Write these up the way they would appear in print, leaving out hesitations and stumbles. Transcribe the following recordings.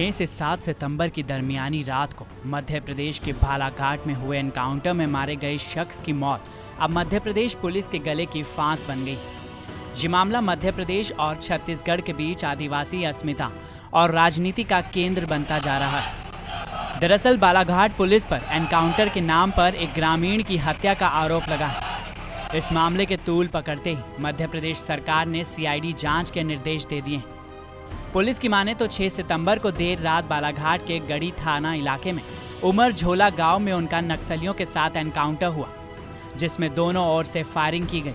6 से 7 सितंबर की दरमियानी रात को मध्य प्रदेश के बालाघाट में हुए एनकाउंटर में मारे गए शख्स की मौत अब मध्य प्रदेश पुलिस के गले की फांस बन गई। ये मामला मध्य प्रदेश और छत्तीसगढ़ के बीच आदिवासी अस्मिता और राजनीति का केंद्र बनता जा रहा है। दरअसल बालाघाट पुलिस पर एनकाउंटर के नाम पर एक ग्रामीण की हत्या का आरोप लगा है। इस मामले के तूल पकड़ते ही मध्य प्रदेश सरकार ने सीआईडी जांच के निर्देश दे दिए। पुलिस की माने तो 6 सितंबर को देर रात बालाघाट के गढ़ी थाना इलाके में उमर झोला गांव में उनका नक्सलियों के साथ एनकाउंटर हुआ, जिसमें दोनों ओर से फायरिंग की गई।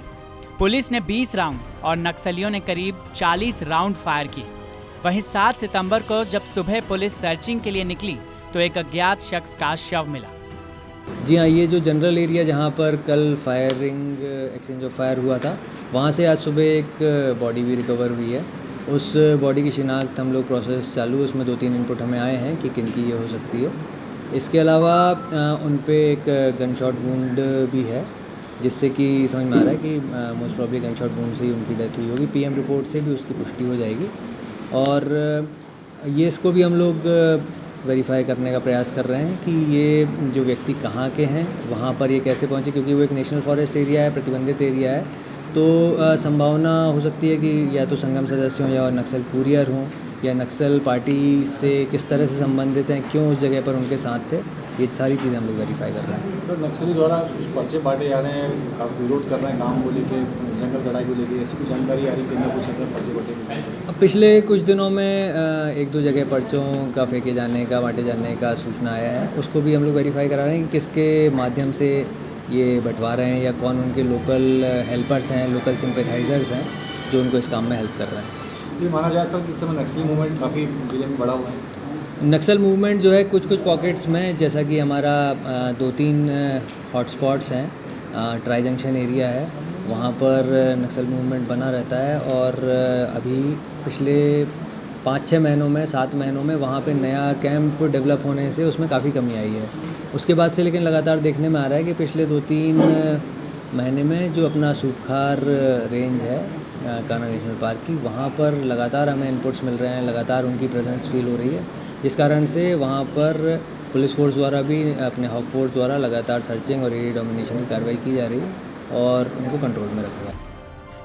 पुलिस ने 20 राउंड और नक्सलियों ने करीब 40 राउंड फायर किए। वहीं 7 सितंबर को जब सुबह पुलिस सर्चिंग के लिए निकली तो एक अज्ञात शख्स का शव मिला। जी हाँ, ये जो जनरल एरिया जहाँ पर कल फायरिंग एक्सचेंज ऑफ फायर हुआ था, वहाँ से आज सुबह एक बॉडी भी रिकवर हुई है। उस बॉडी की शिनाख्त हम लोग प्रोसेस चालू है, उसमें 2-3 इनपुट हमें आए हैं कि किन की ये हो सकती है। इसके अलावा उन पे एक गन शॉट वुंड भी है, जिससे कि समझ में आ रहा है कि most probably gun shot wound से ही उनकी डेथ हुई होगी। पीएम रिपोर्ट से भी उसकी पुष्टि हो जाएगी और ये इसको भी हम लोग वेरीफाई करने का प्रयास कर रहे हैं कि ये जो व्यक्ति कहाँ के हैं, वहाँ पर ये कैसे पहुँचे, क्योंकि वो एक नेशनल फॉरेस्ट एरिया है, प्रतिबंधित एरिया है। तो संभावना हो सकती है कि या तो संगम सदस्य हों या नक्सल कुरियर हों या नक्सल पार्टी से किस तरह से संबंधित हैं, क्यों उस जगह पर उनके साथ थे, ये सारी चीज़ें हम लोग वेरीफाई कर रहे हैं। सर, नक्सली द्वारा कुछ पर्चे बांटे जा रहे हैं, काफ़ी विरोध कर रहे हैं नाम को लेके, जंगल लड़ाई को लेके, ऐसी कुछ जानकारी आ रही है कि कुछ पर्चे बांटे? अब पिछले कुछ दिनों में 1-2 जगह पर्चों का फेंके जाने का, बांटे जाने का सूचना आया है। उसको भी हम लोग वेरीफाई करा रहे हैं कि किसके माध्यम से ये बंटवा रहे हैं या कौन उनके लोकल हेल्पर्स हैं, लोकल सिंपैथाइजर्स हैं जो उनको इस काम में हेल्प कर रहे हैं। ये माना जाए सर कि इस समय नक्सली मूवमेंट काफ़ी जिले में बढ़ा हुआ है। नक्सल मूवमेंट जो है कुछ पॉकेट्स में, जैसा कि हमारा 2-3 हॉटस्पॉट्स हैं, ट्राई जंक्शन एरिया है, वहाँ पर नक्सल मूवमेंट बना रहता है। और अभी पिछले 5-6 महीनों में, 7 महीनों में वहाँ पे नया कैंप डेवलप होने से उसमें काफ़ी कमी आई है। उसके बाद से लेकिन लगातार देखने में आ रहा है कि पिछले 2-3 महीने में जो अपना सूपखार रेंज है कान्हा नेशनल पार्क की, वहाँ पर लगातार हमें इनपुट्स मिल रहे हैं, लगातार उनकी प्रेजेंस फील हो रही है, जिस कारण से वहाँ पर पुलिस फोर्स द्वारा भी, अपने हॉक फोर्स द्वारा लगातार सर्चिंग और एरिया डोमिनेशन की कार्रवाई की जा रही है और उनको कंट्रोल में रखा गया।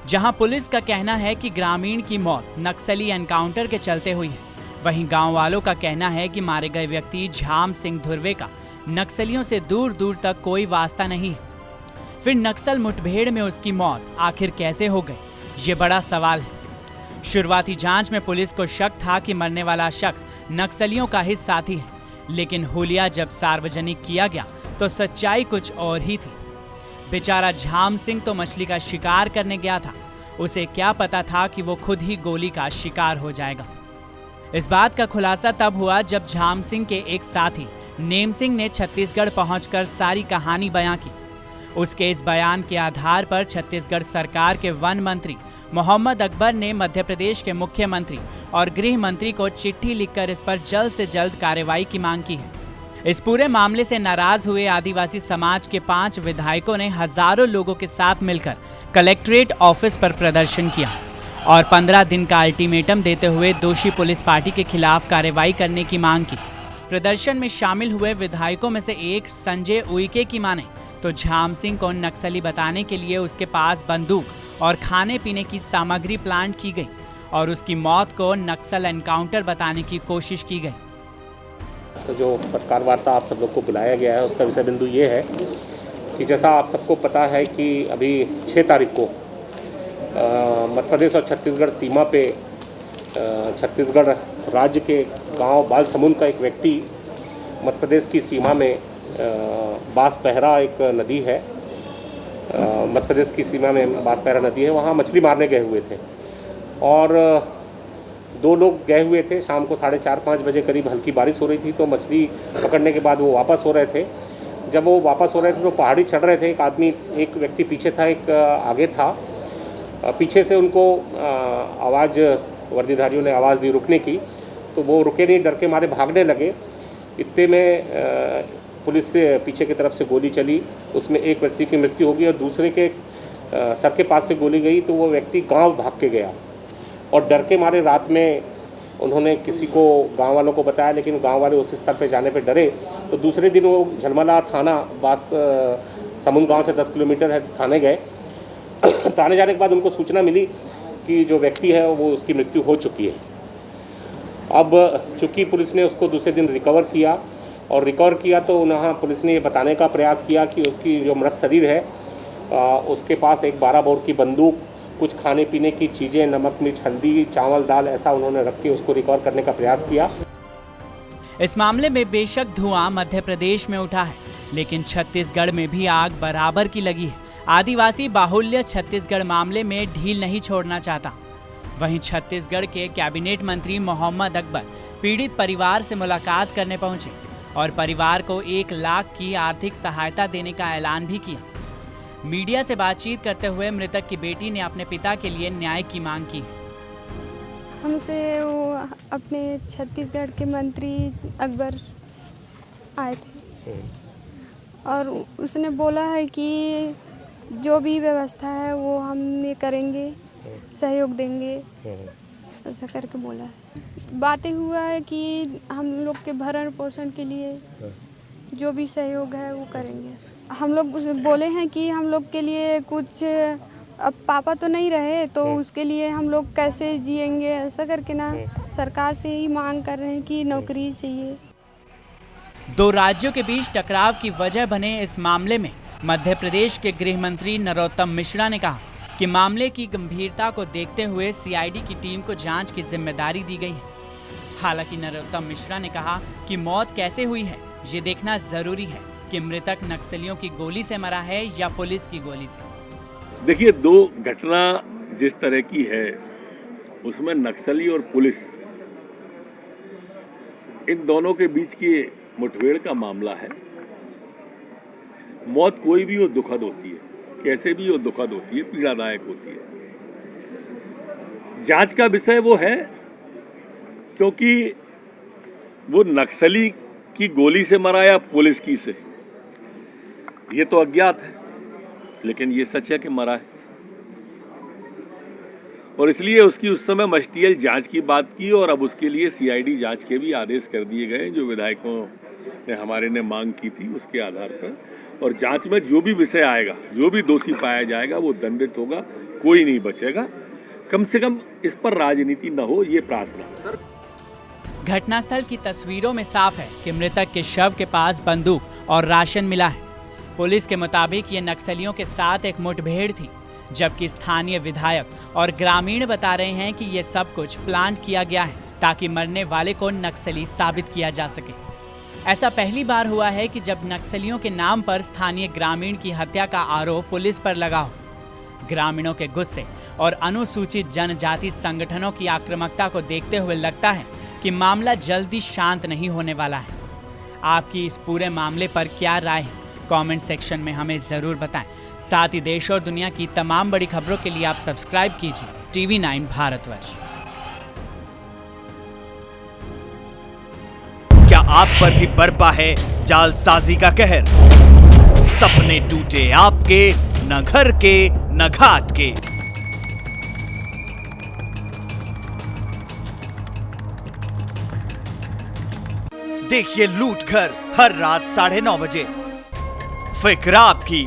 जहां पुलिस का कहना है कि ग्रामीण की मौत नक्सली एनकाउंटर के चलते हुई है, वहीं गांव वालों का कहना है कि मारे गए व्यक्ति झाम सिंह धुर्वे का नक्सलियों से दूर दूर तक कोई वास्ता नहीं है। फिर नक्सल मुठभेड़ में उसकी मौत आखिर कैसे हो गई, ये बड़ा सवाल है। शुरुआती जांच में पुलिस को शक था कि मरने वाला शख्स नक्सलियों का ही साथी है, लेकिन हुलिया जब सार्वजनिक किया गया तो सच्चाई कुछ और ही थी। बेचारा झाम सिंह तो मछली का शिकार करने गया था, उसे क्या पता था कि वो खुद ही गोली का शिकार हो जाएगा। इस बात का खुलासा तब हुआ जब झाम सिंह के एक साथी नेम सिंह ने छत्तीसगढ़ पहुंचकर सारी कहानी बयां की। उसके इस बयान के आधार पर छत्तीसगढ़ सरकार के वन मंत्री मोहम्मद अकबर ने मध्य प्रदेश के मुख्यमंत्री और गृह मंत्री को चिट्ठी लिखकर इस पर जल्द से जल्द कार्रवाई की मांग की है। इस पूरे मामले से नाराज हुए आदिवासी समाज के 5 विधायकों ने हजारों लोगों के साथ मिलकर कलेक्ट्रेट ऑफिस पर प्रदर्शन किया और 15 दिन का अल्टीमेटम देते हुए दोषी पुलिस पार्टी के खिलाफ कार्रवाई करने की मांग की। प्रदर्शन में शामिल हुए विधायकों में से एक संजय उइके की माने तो झाम सिंह को नक्सली बताने के लिए उसके पास बंदूक और खाने पीने की सामग्री प्लांट की गई और उसकी मौत को नक्सल एनकाउंटर बताने की कोशिश की गई। तो जो पत्रकार वार्ता आप सब लोग को बुलाया गया है, उसका विषय बिंदु ये है कि जैसा आप सबको पता है कि अभी 6 तारीख को मध्य प्रदेश और छत्तीसगढ़ सीमा पे छत्तीसगढ़ राज्य के गांव बालसमुंद का एक व्यक्ति मध्य प्रदेश की सीमा में बांसपहरा एक नदी है, मध्य प्रदेश की सीमा में बांसपहरा नदी है, वहाँ मछली मारने गए हुए थे और 2 लोग गए हुए थे। शाम को 4:30-5 बजे करीब हल्की बारिश हो रही थी, तो मछली पकड़ने के बाद वो वापस हो रहे थे। जब वो वापस हो रहे थे तो पहाड़ी चढ़ रहे थे, एक व्यक्ति पीछे था, एक आगे था। पीछे से उनको आवाज़, वर्दीधारियों ने आवाज़ दी रुकने की, तो वो रुके नहीं, डर के मारे भागने लगे। इतने में पुलिस से पीछे की तरफ से गोली चली, उसमें एक व्यक्ति की मृत्यु हो गई और दूसरे के सर के पास से गोली गई, तो वो व्यक्ति गांव भाग के गया और डर के मारे रात में उन्होंने किसी को गांव वालों को बताया, लेकिन गांव वाले उस स्तर पे जाने पे डरे। तो दूसरे दिन वो झलमला थाना बास समुंद गांव से 10 किलोमीटर है, थाने गए। थाने जाने के बाद उनको सूचना मिली कि जो व्यक्ति है वो उसकी मृत्यु हो चुकी है। अब चूँकि पुलिस ने उसको दूसरे दिन रिकवर किया तो वहाँ पुलिस ने ये बताने का प्रयास किया कि उसकी जो मृत शरीर है उसके पास एक 12 बोर की बंदूक, कुछ खाने पीने की चीज़ें, नमक मिर्च हल्दी चावल दाल ऐसा उन्होंने रख के उसको रिकवर करने का प्रयास किया। इस मामले में बेशक धुआं मध्य प्रदेश में उठा है, लेकिन छत्तीसगढ़ में भी आग बराबर की लगी है। आदिवासी बाहुल्य छत्तीसगढ़ मामले में ढील नहीं छोड़ना चाहता। वहीं छत्तीसगढ़ के कैबिनेट मंत्री मोहम्मद अकबर पीड़ित परिवार से मुलाकात करने पहुंचे और परिवार को 1 लाख की आर्थिक सहायता देने का ऐलान भी किया। मीडिया से बातचीत करते हुए मृतक की बेटी ने अपने पिता के लिए न्याय की मांग की है। हमसे वो अपने छत्तीसगढ़ के मंत्री अकबर आए थे और उसने बोला है कि जो भी व्यवस्था है वो हम ये करेंगे, सहयोग देंगे, ऐसा करके बोला है। बातें हुआ है कि हम लोग के भरण पोषण के लिए जो भी सहयोग है वो करेंगे। हम लोग बोले हैं कि हम लोग के लिए कुछ, अब पापा तो नहीं रहे तो उसके लिए हम लोग कैसे जिएंगे, ऐसा करके ना सरकार से ही मांग कर रहे हैं कि नौकरी चाहिए। 2 राज्यों के बीच टकराव की वजह बने इस मामले में मध्य प्रदेश के गृह मंत्री नरोत्तम मिश्रा ने कहा कि मामले की गंभीरता को देखते हुए सीआईडी की टीम को जांच की जिम्मेदारी दी गई है। हालांकि नरोत्तम मिश्रा ने कहा कि मौत कैसे हुई है ये देखना जरूरी है कि मृतक नक्सलियों की गोली से मरा है या पुलिस की गोली से। देखिए, 2 घटना जिस तरह की है उसमें नक्सली और पुलिस, इन दोनों के बीच की मुठभेड़ का मामला है। मौत कोई भी हो दुखद होती है, कैसे भी हो दुखद होती है, पीड़ादायक होती है। जांच का विषय वो है क्योंकि वो नक्सली की गोली से मरा या पुलिस की से, ये तो अज्ञात है, लेकिन ये सच है कि मरा है। और इसलिए उसकी उस समय मस्टियल जांच की बात की और अब उसके लिए सीआईडी जांच के भी आदेश कर दिए गए जो विधायकों ने हमारे ने मांग की थी उसके आधार पर। और जांच में जो भी विषय आएगा, जो भी दोषी पाया जाएगा वो दंडित होगा, कोई नहीं बचेगा। कम से कम इस पर राजनीति न हो, ये प्रार्थना। घटनास्थल की तस्वीरों में साफ है कि मृतक के शव के पास बंदूक और राशन मिला है। पुलिस के मुताबिक ये नक्सलियों के साथ एक मुठभेड़ थी, जबकि स्थानीय विधायक और ग्रामीण बता रहे हैं कि ये सब कुछ प्लान किया गया है ताकि मरने वाले को नक्सली साबित किया जा सके। ऐसा पहली बार हुआ है कि जब नक्सलियों के नाम पर स्थानीय ग्रामीण की हत्या का आरोप पुलिस पर लगा हो। ग्रामीणों के गुस्से और अनुसूचित जनजाति संगठनों की आक्रामकता को देखते हुए लगता है कि मामला जल्दी शांत नहीं होने वाला है। आपकी इस पूरे मामले पर क्या राय है? कमेंट सेक्शन में हमें जरूर बताएं। साथ ही देश और दुनिया की तमाम बड़ी खबरों के लिए आप सब्सक्राइब कीजिए TV9 भारतवर्ष। क्या आप पर भी बरपा है जालसाजी का कहर? सपने टूटे आपके, न घर के न घाट के। देखिए लूट घर हर रात 9:30 बजे। फिक्र आपकी,